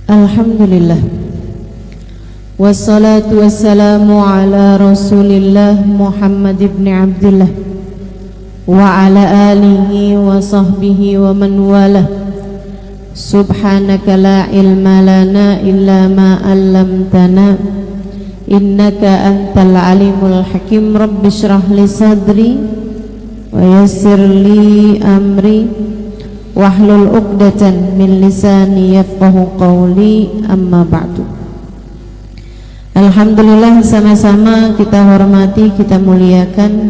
Alhamdulillah, wassalatu wassalamu ala rasulillah Muhammad ibn Abdullah wa ala alihi wa sahbihi wa man walah. Subhanaka la ilma lana illa ma 'allamtana innaka antal alimul hakim. Rabbi shrah li sadri wa yassir li amri wahlul 'uqdatan min lisani yafqahu qawli, amma ba'du. Alhamdulillah, sama-sama kita hormati, kita muliakan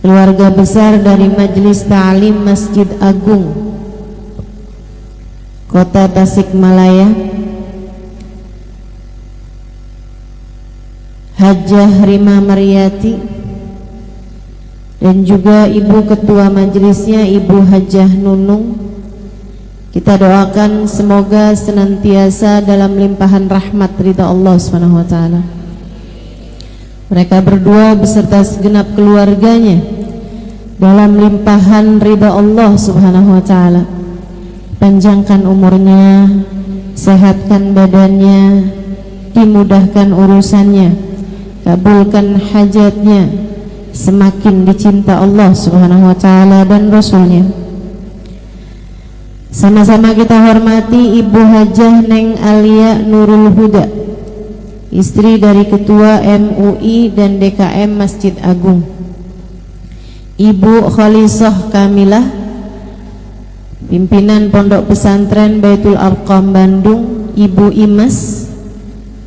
keluarga besar dari Majelis Ta'lim Masjid Agung Kota Tasikmalaya, Hajjah Rima Maryati, dan juga Ibu Ketua Majelisnya Ibu Hajjah Nunung. Kita doakan semoga senantiasa dalam limpahan rahmat ridha Allah Subhanahu wa taala. Mereka berdua beserta segenap keluarganya dalam limpahan ridha Allah Subhanahu wa taala. Panjangkan umurnya, sehatkan badannya, dimudahkan urusannya, kabulkan hajatnya, semakin dicinta Allah Subhanahu wa taala dan Rasulnya. Sama-sama kita hormati Ibu Hajjah Neng Alia Nurul Huda, istri dari Ketua MUI dan DKM Masjid Agung. Ibu Khalisah Kamilah, pimpinan Pondok Pesantren Baitul Arqam Bandung. Ibu Imas,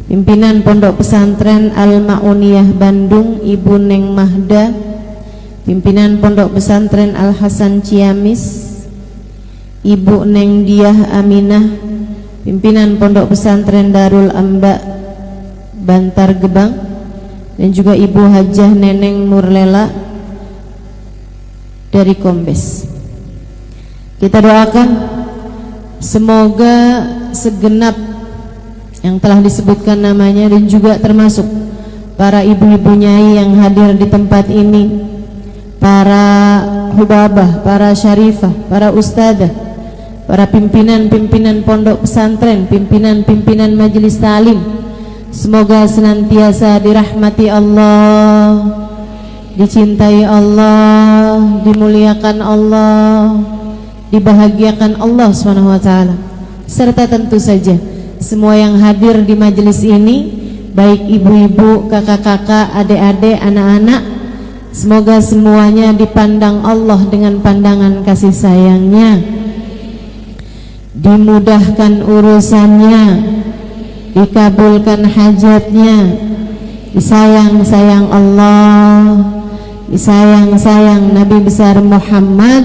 pimpinan Pondok Pesantren Al-Ma'uniyah Bandung. Ibu Neng Mahda, pimpinan Pondok Pesantren Al-Hasan Ciamis. Ibu Neng Diah Aminah, pimpinan Pondok Pesantren Darul Amba Bantar Gebang, dan juga Ibu Hajjah Neneng Nurlela dari Kombes. Kita doakan semoga segenap yang telah disebutkan namanya dan juga termasuk para ibu-ibu nyai yang hadir di tempat ini, para hubabah, para syarifah, para ustadzah, para pimpinan-pimpinan pondok pesantren, pimpinan-pimpinan majelis ta'lim, semoga senantiasa dirahmati Allah, dicintai Allah, dimuliakan Allah, dibahagiakan Allah Subhanahu wa taala. Serta tentu saja semua yang hadir di majelis ini, baik ibu-ibu, kakak-kakak, adik-adik, anak-anak, semoga semuanya dipandang Allah dengan pandangan kasih sayangnya, dimudahkan urusannya, dikabulkan hajatnya, disayang-sayang Allah, disayang-sayang Nabi besar Muhammad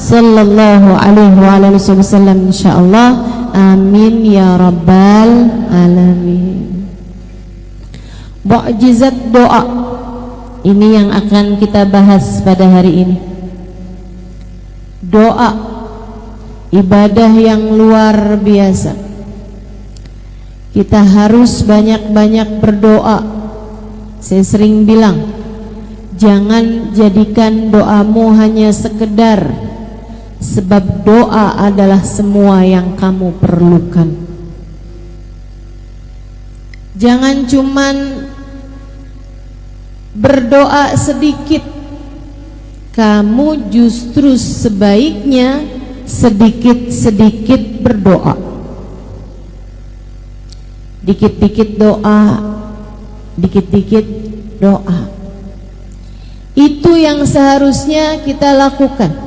sallallahu alaihi wasallam, insyaallah. Amin ya rabbal alamin. Mukjizat doa ini yang akan kita bahas pada hari ini. Doa, ibadah yang luar biasa. Kita harus banyak-banyak berdoa. Saya sering bilang, jangan jadikan doamu hanya sekedar, sebab doa adalah semua yang kamu perlukan. Jangan cuman berdoa sedikit. Kamu justru sebaiknya sedikit-sedikit berdoa. Dikit-dikit doa, dikit-dikit doa. Itu yang seharusnya kita lakukan.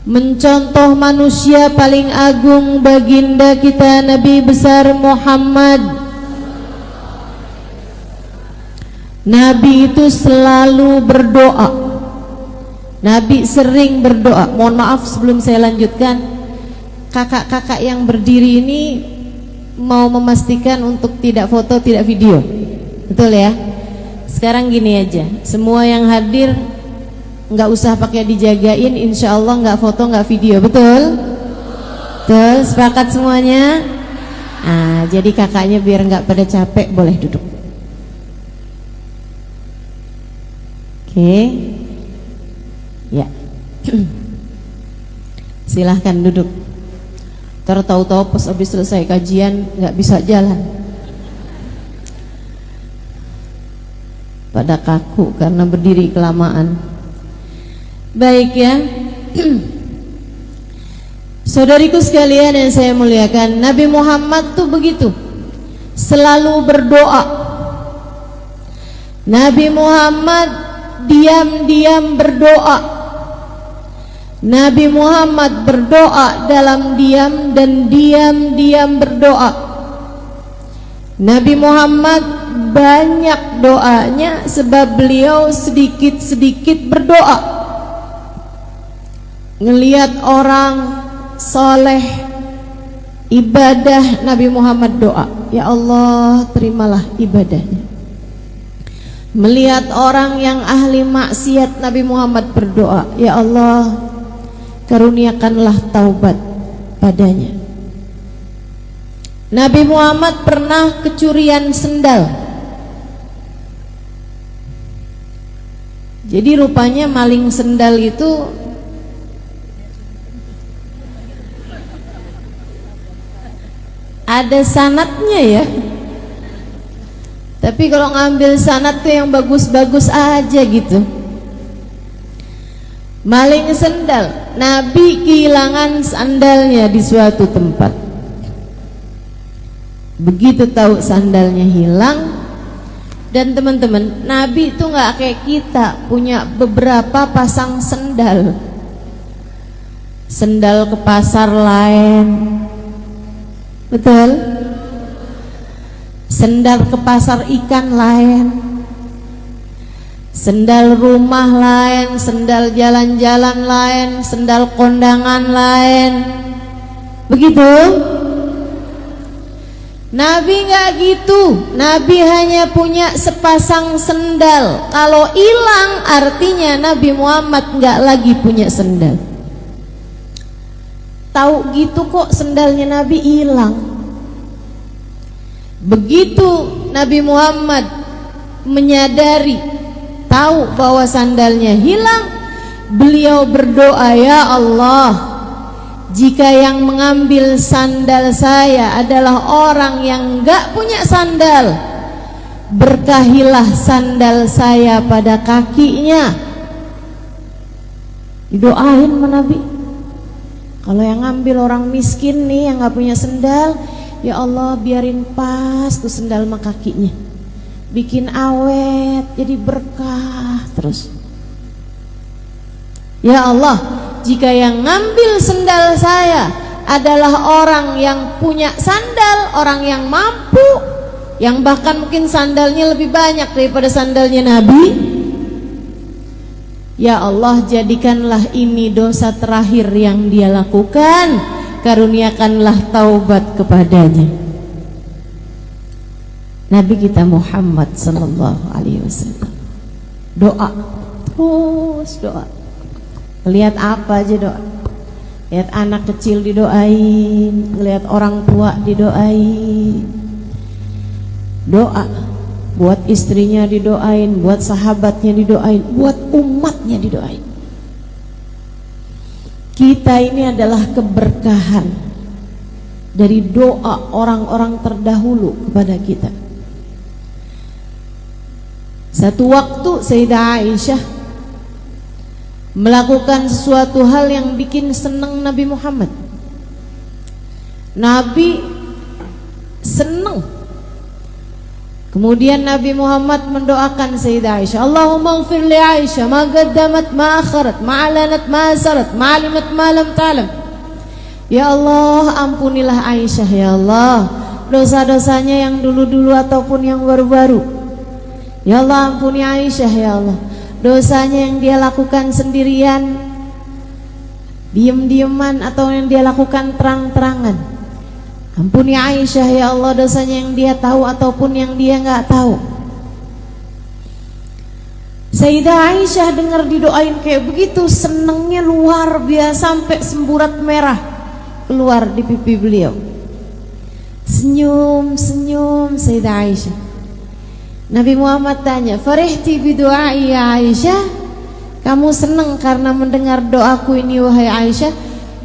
Mencontoh manusia paling agung, baginda kita Nabi besar Muhammad. Nabi itu selalu berdoa. Nabi sering berdoa. Mohon maaf sebelum saya lanjutkan, kakak-kakak yang berdiri ini mau memastikan untuk tidak foto, tidak video. Betul ya? Sekarang gini aja, semua yang hadir nggak usah pakai dijagain, insya Allah nggak foto, nggak video. Betul? Betul, sepakat semuanya? Nah, jadi kakaknya biar nggak pada capek boleh duduk. Oke, ya. Silahkan duduk. Tahu-tahu pas habis selesai kajian nggak bisa jalan, pada kaku karena berdiri kelamaan. Baik ya. Saudariku sekalian yang saya muliakan, Nabi Muhammad tuh begitu, selalu berdoa. Nabi Muhammad diam-diam berdoa. Nabi Muhammad berdoa dalam diam dan diam-diam berdoa. Nabi Muhammad banyak doanya sebab beliau sedikit-sedikit berdoa. Ngelihat orang soleh ibadah, Nabi Muhammad doa, ya Allah terimalah ibadahnya. Melihat orang yang ahli maksiat, Nabi Muhammad berdoa, ya Allah karuniakanlah taubat padanya. Nabi Muhammad pernah kecurian sendal. Jadi rupanya maling sendal itu ada sanadnya ya. Tapi kalau ngambil sanad tuh yang bagus-bagus aja gitu. Maling sendal, Nabi kehilangan sandalnya di suatu tempat. Begitu tahu sandalnya hilang, dan teman-teman, Nabi itu nggak kayak kita punya beberapa pasang sendal. Sendal ke pasar lain, betul? Sendal ke pasar ikan lain, sendal rumah lain, sendal jalan-jalan lain, sendal kondangan lain. Begitu? Nabi nggak gitu. Nabi hanya punya sepasang sendal. Kalau hilang artinya Nabi Muhammad nggak lagi punya sendal. Tahu gitu kok sendalnya Nabi hilang. Begitu Nabi Muhammad menyadari, tahu bahwa sandalnya hilang, beliau berdoa, ya Allah, jika yang mengambil sandal saya adalah orang yang enggak punya sandal, berkahilah sandal saya pada kakinya. Didoain sama Nabi. Kalau yang ngambil orang miskin nih yang enggak punya sandal, ya Allah biarin pas tuh sandal sama kakinya, bikin awet jadi berkah terus. Ya Allah, jika yang ngambil sandal saya adalah orang yang punya sandal, orang yang mampu, yang bahkan mungkin sandalnya lebih banyak daripada sandalnya Nabi, ya Allah jadikanlah ini dosa terakhir yang dia lakukan, karuniakanlah taubat kepadanya. Nabi kita Muhammad sallallahu alaihi wasallam doa, terus doa. Lihat apa aja doa. Lihat anak kecil didoain, lihat orang tua didoain. Doa buat istrinya didoain, buat sahabatnya didoain, buat umatnya didoain. Kita ini adalah keberkahan dari doa orang-orang terdahulu kepada kita. Satu waktu Sayyidah Aisyah melakukan sesuatu hal yang bikin senang Nabi Muhammad. Nabi senang. Kemudian Nabi Muhammad mendoakan Sayyidah Aisyah, Allahumma ighfir li Aisyah ma qaddamat ma akharat ma alanat ma asarat ma alimat ma lam ta'lam. Ya Allah, ampunilah Aisyah ya Allah, dosa-dosanya yang dulu-dulu ataupun yang baru-baru. Ya Allah, ampuni Aisyah ya Allah, dosanya yang dia lakukan sendirian, diem-dieman, atau yang dia lakukan terang-terangan. Ampuni Aisyah ya Allah, dosanya yang dia tahu ataupun yang dia nggak tahu. Sayyidah Aisyah dengar didoain kayak begitu, senengnya luar biasa sampai semburat merah keluar di pipi beliau. Senyum-senyum Sayyidah Aisyah. Nabi Muhammad tanya, "Farihti bidu'ai ya Aisyah?" Kamu senang karena mendengar doaku ini wahai Aisyah?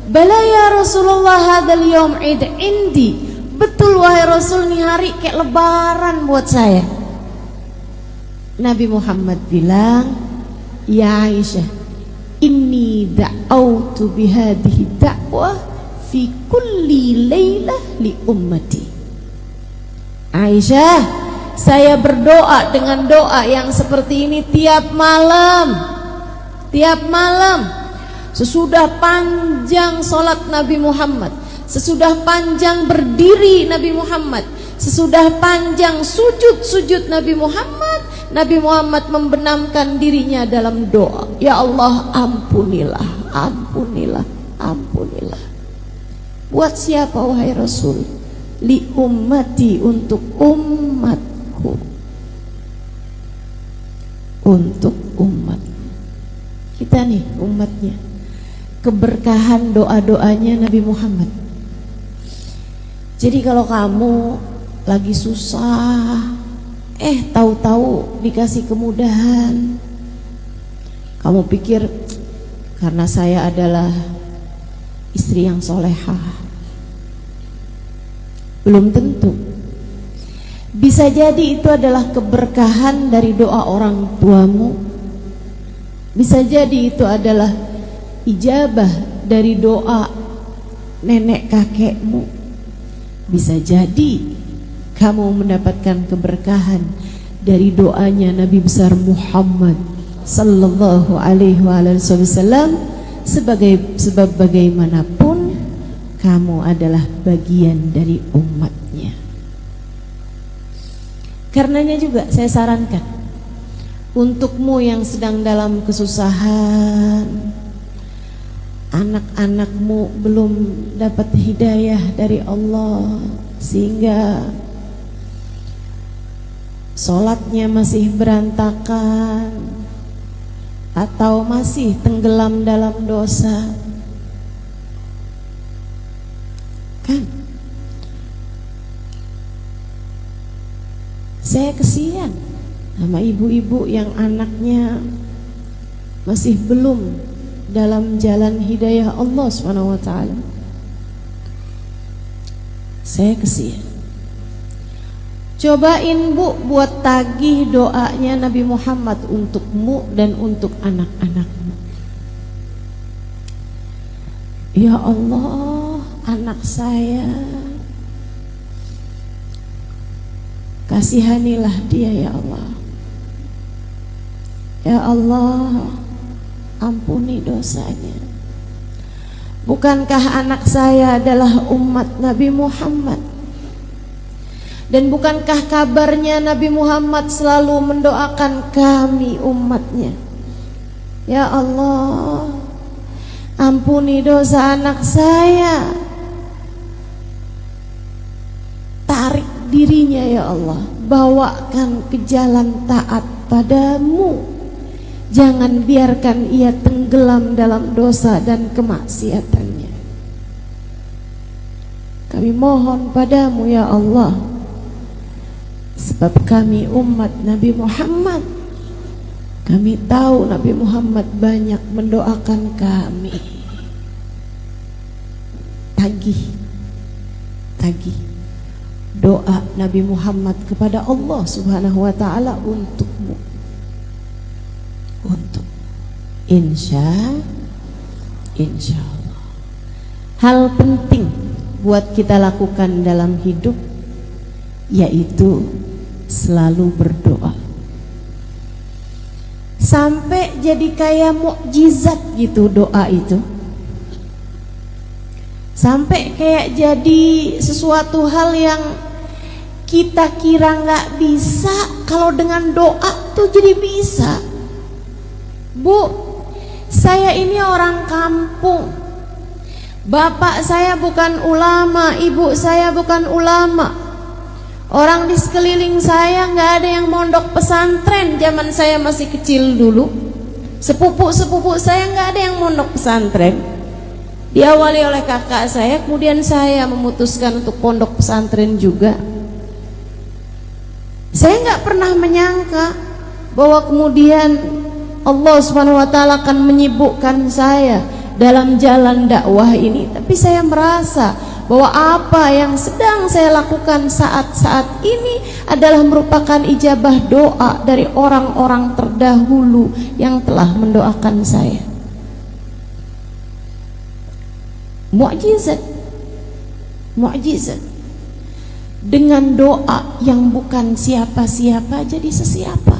Bala ya Rasulullah, hadzal yaum id indi. Betul wahai Rasul, nih hari kayak lebaran buat saya. Nabi Muhammad bilang, ya Aisyah, inni da'autu bihadhihi da'wah fi kulli lailah li ummati. Aisyah, saya berdoa dengan doa yang seperti ini tiap malam. Tiap malam sesudah panjang solat Nabi Muhammad, sesudah panjang berdiri Nabi Muhammad, sesudah panjang sujud Nabi Muhammad, Nabi Muhammad membenamkan dirinya dalam doa. Ya Allah, ampunilah, ampunilah, ampunilah. Buat siapa wahai Rasul? Li ummati, untuk umatku. Untuk umat. Kita nih umatnya. Keberkahan doa-doanya Nabi Muhammad. Jadi kalau kamu lagi susah, tahu-tahu dikasih kemudahan, kamu pikir karena saya adalah istri yang solehah. Belum tentu. Bisa jadi itu adalah keberkahan dari doa orang tuamu. Bisa jadi itu adalah ijabah dari doa nenek kakekmu. Bisa jadi kamu mendapatkan keberkahan dari doanya Nabi besar Muhammad sallallahu alaihi wasallam. Sebab bagaimanapun kamu adalah bagian dari umatnya. Karenanya juga saya sarankan untukmu yang sedang dalam kesusahan, anak-anakmu belum dapat hidayah dari Allah sehingga sholatnya masih berantakan atau masih tenggelam dalam dosa, kan? Saya kesian sama ibu-ibu yang anaknya masih belum dalam jalan hidayah Allah Subhanahu wa taala. Saya kesian. Cobain Bu buat tagih doanya Nabi Muhammad untukmu dan untuk anak-anakmu. Ya Allah, anak saya, kasihanilah dia ya Allah. Ya Allah, ampuni dosanya. Bukankah anak saya adalah umat Nabi Muhammad? Dan bukankah kabarnya Nabi Muhammad selalu mendoakan kami umatnya? Ya Allah, ampuni dosa anak saya. Tarik dirinya ya Allah, bawakan ke jalan taat padamu. Jangan biarkan ia tenggelam dalam dosa dan kemaksiatannya. Kami mohon padamu ya Allah, sebab kami umat Nabi Muhammad. Kami tahu Nabi Muhammad banyak mendoakan kami. Tagih doa Nabi Muhammad kepada Allah Subhanahu wa taala untukmu. Untuk insya Allah. Hal penting buat kita lakukan dalam hidup yaitu selalu berdoa. Sampai jadi kayak mukjizat gitu doa itu. Sampai kayak jadi sesuatu hal yang kita kira nggak bisa, kalau dengan doa tuh jadi bisa. Bu, saya ini orang kampung. Bapak saya bukan ulama, ibu saya bukan ulama. Orang di sekeliling saya nggak ada yang mondok pesantren zaman saya masih kecil dulu. Sepupu-sepupu saya nggak ada yang mondok pesantren. Diawali oleh kakak saya, kemudian saya memutuskan untuk pondok pesantren juga. Saya nggak pernah menyangka bahwa kemudian Allah Subhanahu wa taala akan menyibukkan saya dalam jalan dakwah ini, tapi saya merasa bahwa apa yang sedang saya lakukan saat-saat ini adalah merupakan ijabah doa dari orang-orang terdahulu yang telah mendoakan saya. Mukjizat, mukjizat. Dengan doa yang bukan siapa-siapa jadi sesiapa.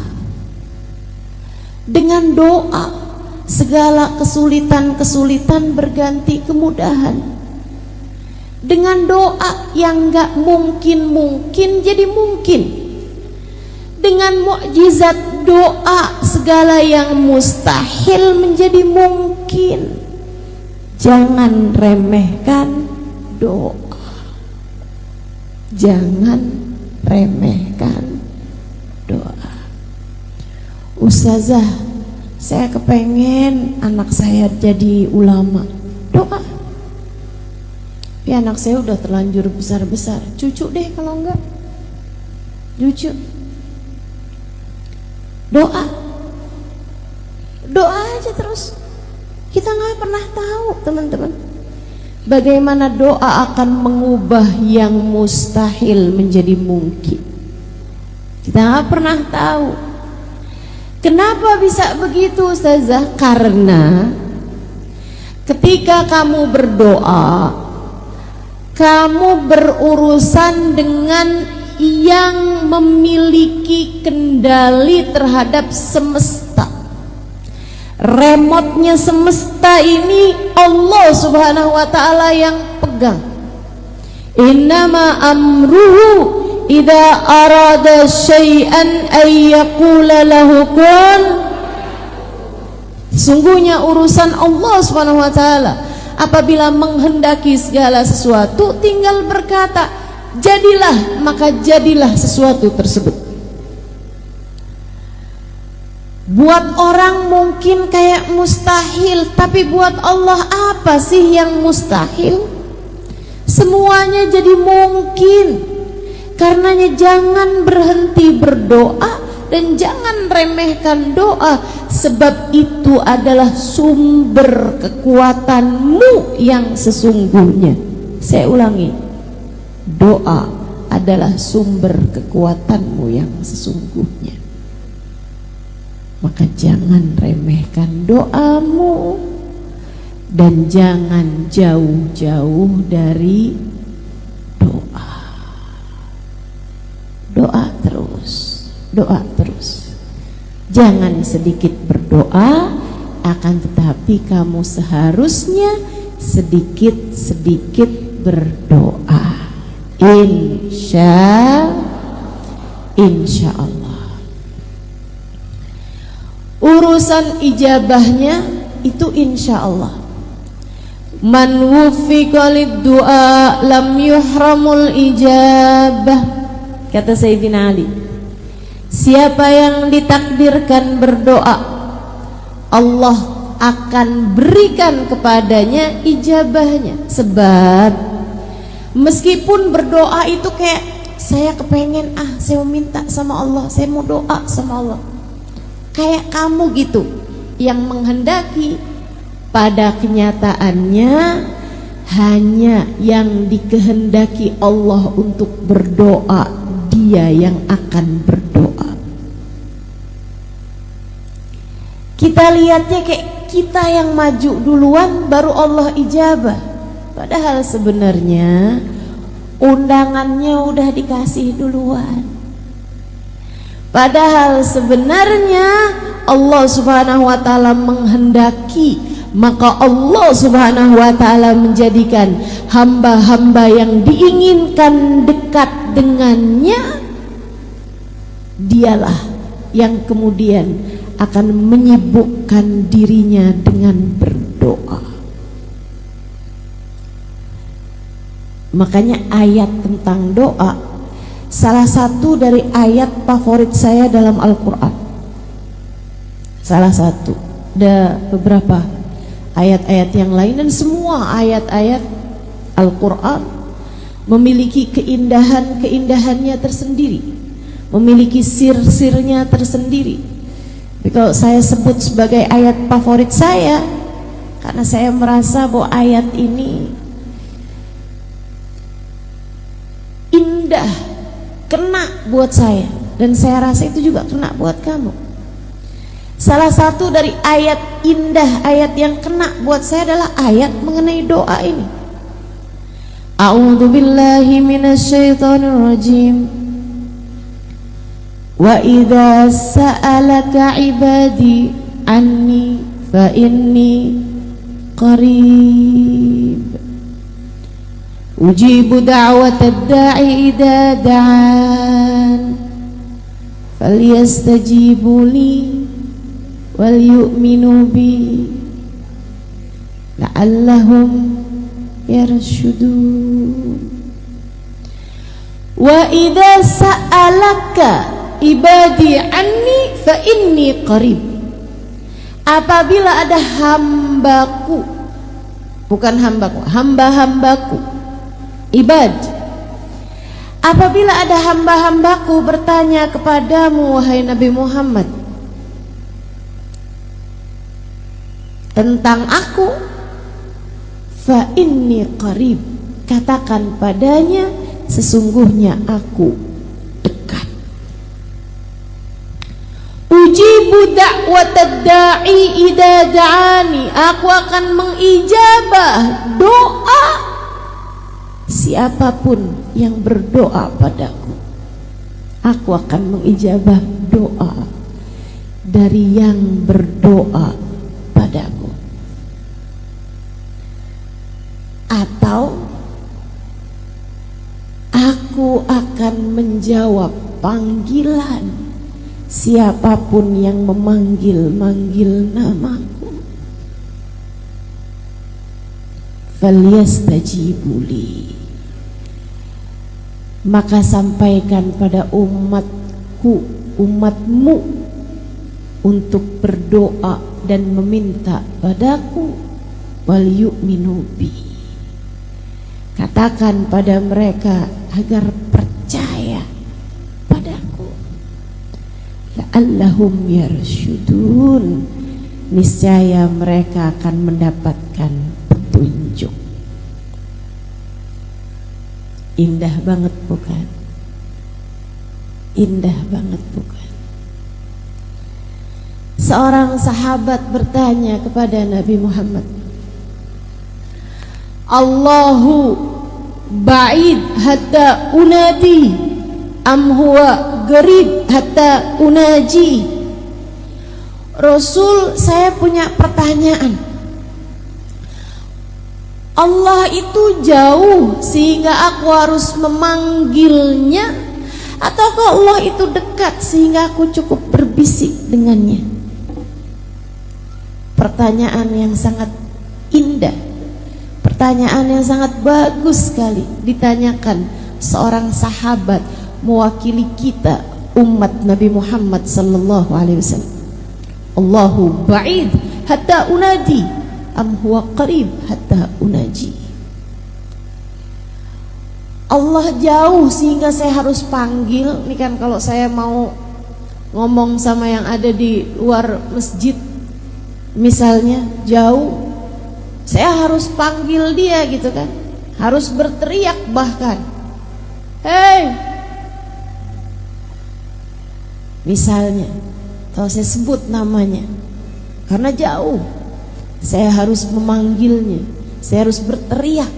Dengan doa segala kesulitan-kesulitan berganti kemudahan. Dengan doa yang gak mungkin-mungkin jadi mungkin. Dengan mukjizat doa segala yang mustahil menjadi mungkin. Jangan remehkan doa. Jangan remehkan doa. Ustazah, saya kepengen anak saya jadi ulama. Doa. Tapi anak saya udah terlanjur besar-besar. Cucu deh kalau enggak. Cucu. Doa. Doa aja terus. Kita nggak pernah tahu, teman-teman, bagaimana doa akan mengubah yang mustahil menjadi mungkin. Kita nggak pernah tahu. Kenapa bisa begitu, Ustazah? Karena ketika kamu berdoa, kamu berurusan dengan yang memiliki kendali terhadap semesta. Remotnya semesta ini Allah Subhanahu wa ta'ala yang pegang. Innama amruhu idza arada syai'an ay yaqula lahu kun. Sungguhnya urusan Allah Subhanahu wa ta'ala apabila menghendaki segala sesuatu tinggal berkata jadilah, maka jadilah sesuatu tersebut. Buat orang mungkin kayak mustahil, tapi buat Allah apa sih yang mustahil? Semuanya jadi mungkin. Karenanya jangan berhenti berdoa dan jangan remehkan doa, sebab itu adalah sumber kekuatanmu yang sesungguhnya. Saya ulangi, doa adalah sumber kekuatanmu yang sesungguhnya. Maka jangan remehkan doamu dan jangan jauh-jauh dari doa. Doa terus, doa terus. Jangan sedikit berdoa, akan tetapi kamu seharusnya sedikit-sedikit berdoa. Insya Allah. Urusan ijabahnya itu insya Allah. Man wufiqa lid-du'a lam yuhramul ijabah, kata Sayyidina Ali. Siapa yang ditakdirkan berdoa, Allah akan berikan kepadanya ijabahnya. Sebab meskipun berdoa itu kayak saya kepengen, saya mau minta sama Allah, saya mau doa sama Allah, kayak kamu gitu yang menghendaki, pada kenyataannya hanya yang dikehendaki Allah untuk berdoa, dia yang akan berdoa. Kita lihatnya kayak kita yang maju duluan baru Allah ijabah, padahal sebenarnya undangannya udah dikasih duluan. Padahal sebenarnya Allah Subhanahu wa ta'ala menghendaki, maka Allah Subhanahu wa ta'ala menjadikan hamba-hamba yang diinginkan dekat dengannya, dialah yang kemudian akan menyibukkan dirinya dengan berdoa. Makanya ayat tentang doa salah satu dari ayat favorit saya dalam Al-Quran. Salah satu, ada beberapa ayat-ayat yang lain, dan semua ayat-ayat Al-Quran memiliki keindahan-keindahannya tersendiri, memiliki sir-sirnya tersendiri. Tapi kalau saya sebut sebagai ayat favorit saya, karena saya merasa bahwa ayat ini indah, kena buat saya, dan saya rasa itu juga kena buat kamu. Salah satu dari ayat indah, ayat yang kena buat saya adalah ayat mengenai doa ini. A'udzu billahi minasyaitonir rajim. Wa idza sa'alaka 'ibadi anni fa inni qarib ujibu da'watad da'i idza da'an falyastajibu li wal yu'minu bi la'allahum yarshudun. Wa idza sa'alaka ibadi anni fa inni qarib. Apabila ada hambaku, bukan hambaku, hamba-hambaku, ibad. Apabila ada hamba-hambaku bertanya kepadamu wahai Nabi Muhammad tentang aku, fa inni qarib, katakan padanya sesungguhnya aku dekat. Ujibu da'watad da'i idza da'ani, aku akan mengijabah doa siapapun yang berdoa padaku. Aku akan mengijabah doa dari yang berdoa padaku. Atau aku akan menjawab panggilan siapapun yang memanggil-manggil namaku. Falyastajibuli, maka sampaikan pada umatku, umatmu untuk berdoa dan meminta padaku. Wal yu'minu bi, katakan pada mereka agar percaya padaku. La'allahum yarshudun, niscaya mereka akan mendapatkan petunjuk. Indah banget bukan? Indah banget bukan? Seorang sahabat bertanya kepada Nabi Muhammad, Allahu ba'id hatta unadi am huwa qarib hatta unaji. Rasul, saya punya pertanyaan. Allah itu jauh sehingga aku harus memanggilnya, ataukah Allah itu dekat sehingga aku cukup berbisik dengannya? Pertanyaan yang sangat indah, pertanyaan yang sangat bagus sekali ditanyakan seorang sahabat mewakili kita umat Nabi Muhammad sallallahu alaihi wasallam. Allahu ba'id hatta unadi am huwa qarib hatta unaji. Allah jauh sehingga saya harus panggil. Ini kan kalau saya mau ngomong sama yang ada di luar masjid misalnya jauh, saya harus panggil dia gitu kan, harus berteriak bahkan, hei, misalnya kalau saya sebut namanya karena jauh, saya harus memanggilnya, saya harus berteriak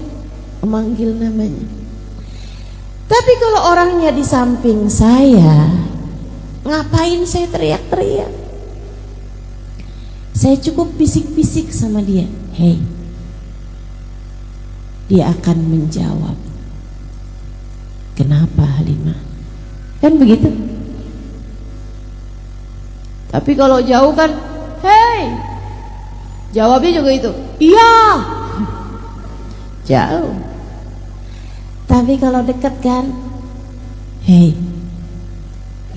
memanggil namanya. Tapi kalau orangnya di samping saya, ngapain saya teriak-teriak? Saya cukup bisik-bisik sama dia, hei. Dia akan menjawab, kenapa Halimah? Kan begitu. Tapi kalau jauh kan, hei, jawabnya juga itu, iya. Jauh. Tapi kalau dekat kan, hei,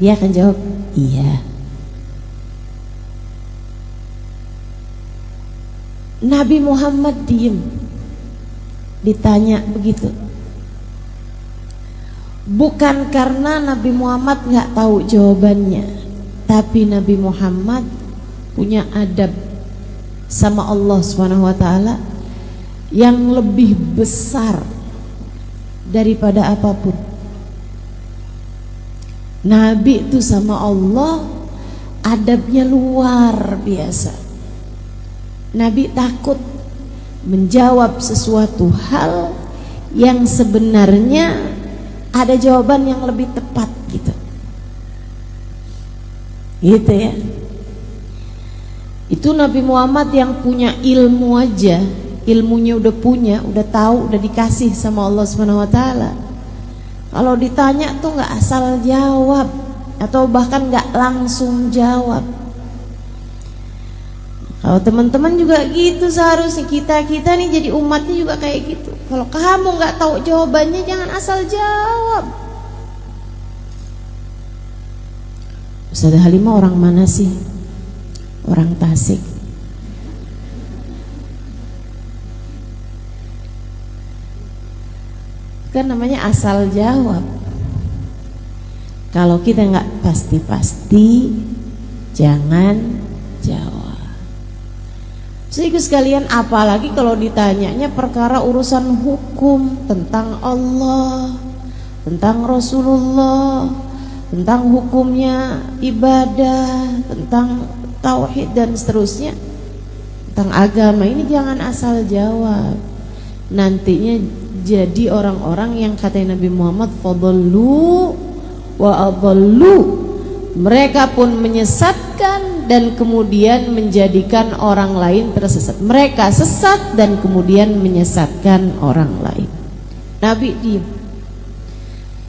dia akan jawab, iya. Nabi Muhammad diem, ditanya begitu. Bukan karena Nabi Muhammad nggak tahu jawabannya, tapi Nabi Muhammad punya adab sama Allah Subhanahu wa taala yang lebih besar daripada apapun. Nabi itu sama Allah adabnya luar biasa. Nabi takut menjawab sesuatu hal yang sebenarnya ada jawaban yang lebih tepat gitu. Gitu ya. Itu Nabi Muhammad yang punya ilmu aja, ilmunya udah punya, udah tahu, udah dikasih sama Allah Subhanahu wa taala. Kalau ditanya tuh nggak asal jawab atau bahkan nggak langsung jawab. Kalau teman-teman juga gitu, seharusnya kita nih jadi umatnya juga kayak gitu. Kalau kamu nggak tahu jawabannya, jangan asal jawab. Ustazah Halimah orang mana sih? Orang Tasik. Kan namanya asal jawab. Kalau kita nggak pasti-pasti, jangan jawab. Sehingga sekalian, apalagi kalau ditanyanya perkara urusan hukum tentang Allah, tentang Rasulullah, tentang hukumnya ibadah, tentang tauhid dan seterusnya, tentang agama, ini jangan asal jawab. Nantinya jadi orang-orang yang kata Nabi Muhammad, fadallu wa adallu. Mereka pun menyesatkan dan kemudian menjadikan orang lain tersesat. Mereka sesat dan kemudian menyesatkan orang lain. Nabi diam.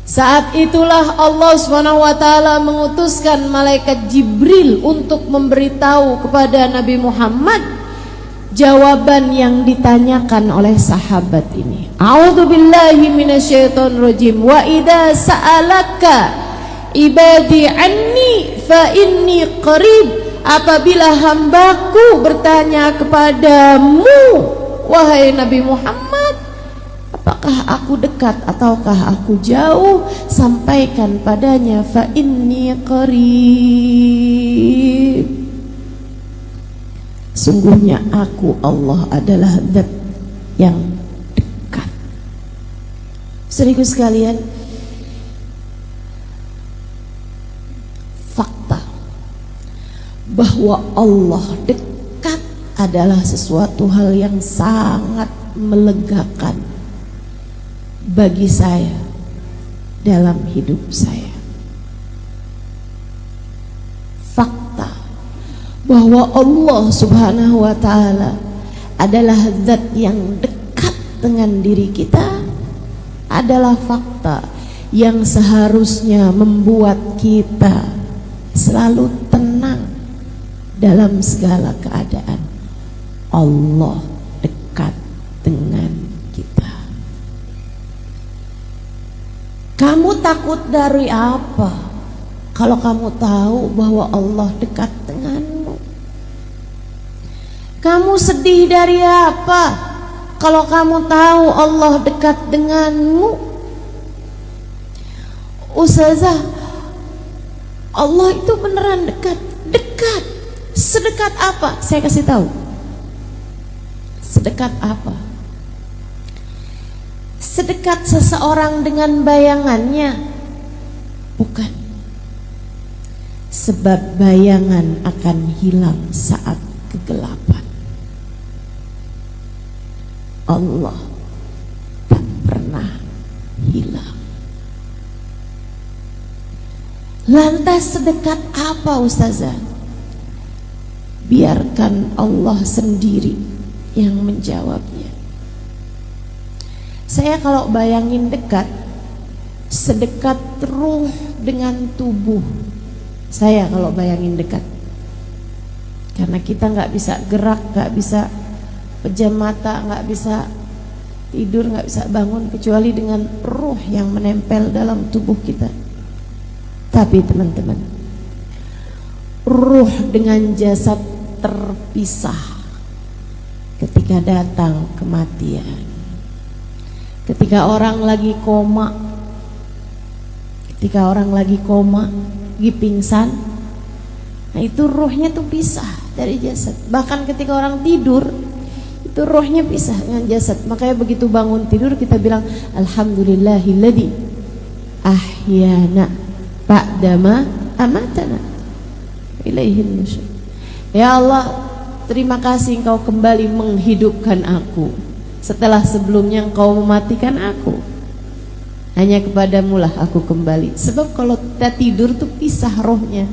Saat itulah Allah SWT mengutuskan malaikat Jibril untuk memberitahu kepada Nabi Muhammad jawaban yang ditanyakan oleh sahabat ini. A'udzubillahi minasyaitonirrajim. Wa idza sa'alaka ibadi anni fa inni qarib. Apabila hambaku bertanya kepadamu, wahai Nabi Muhammad, apakah aku dekat ataukah aku jauh, sampaikan padanya fa inni qarib. Sungguhnya aku Allah adalah zat yang dekat. Saudaraku sekalian, fakta bahwa Allah dekat adalah sesuatu hal yang sangat melegakan bagi saya dalam hidup saya. Fakta bahwa Allah Subhanahu wa taala adalah zat yang dekat dengan diri kita adalah fakta yang seharusnya membuat kita selalu tenang dalam segala keadaan. Allah dekat dengan kita. Kamu takut dari apa kalau kamu tahu bahwa Allah dekat denganmu? Kamu sedih dari apa kalau kamu tahu Allah dekat denganmu? Ustazah, Allah itu beneran dekat. Dekat. Sedekat apa? Saya kasih tahu. Sedekat apa? Sedekat seseorang dengan bayangannya? Bukan. Sebab bayangan akan hilang saat kegelapan. Allah tak pernah hilang. Lantas sedekat apa Ustazah? Biarkan Allah sendiri yang menjawabnya. Saya kalau bayangin dekat, sedekat ruh dengan tubuh. Saya kalau bayangin dekat, karena kita nggak bisa gerak, nggak bisa pejam mata, nggak bisa tidur, nggak bisa bangun kecuali dengan ruh yang menempel dalam tubuh kita. Tapi teman-teman, ruh dengan jasad terpisah ketika datang kematian. Ketika orang lagi koma, lagi pingsan, Nah, itu ruhnya tuh pisah dari jasad. Bahkan ketika orang tidur itu rohnya pisah dengan jasad. Makanya begitu bangun tidur kita bilang alhamdulillahilladzi ahyana ba'dama amatana ilaihin nusyur. Ya Allah, terima kasih Engkau kembali menghidupkan aku setelah sebelumnya Engkau mematikan aku. Hanya kepadamu lah aku kembali. Sebab kalau kita tidur tuh pisah rohnya.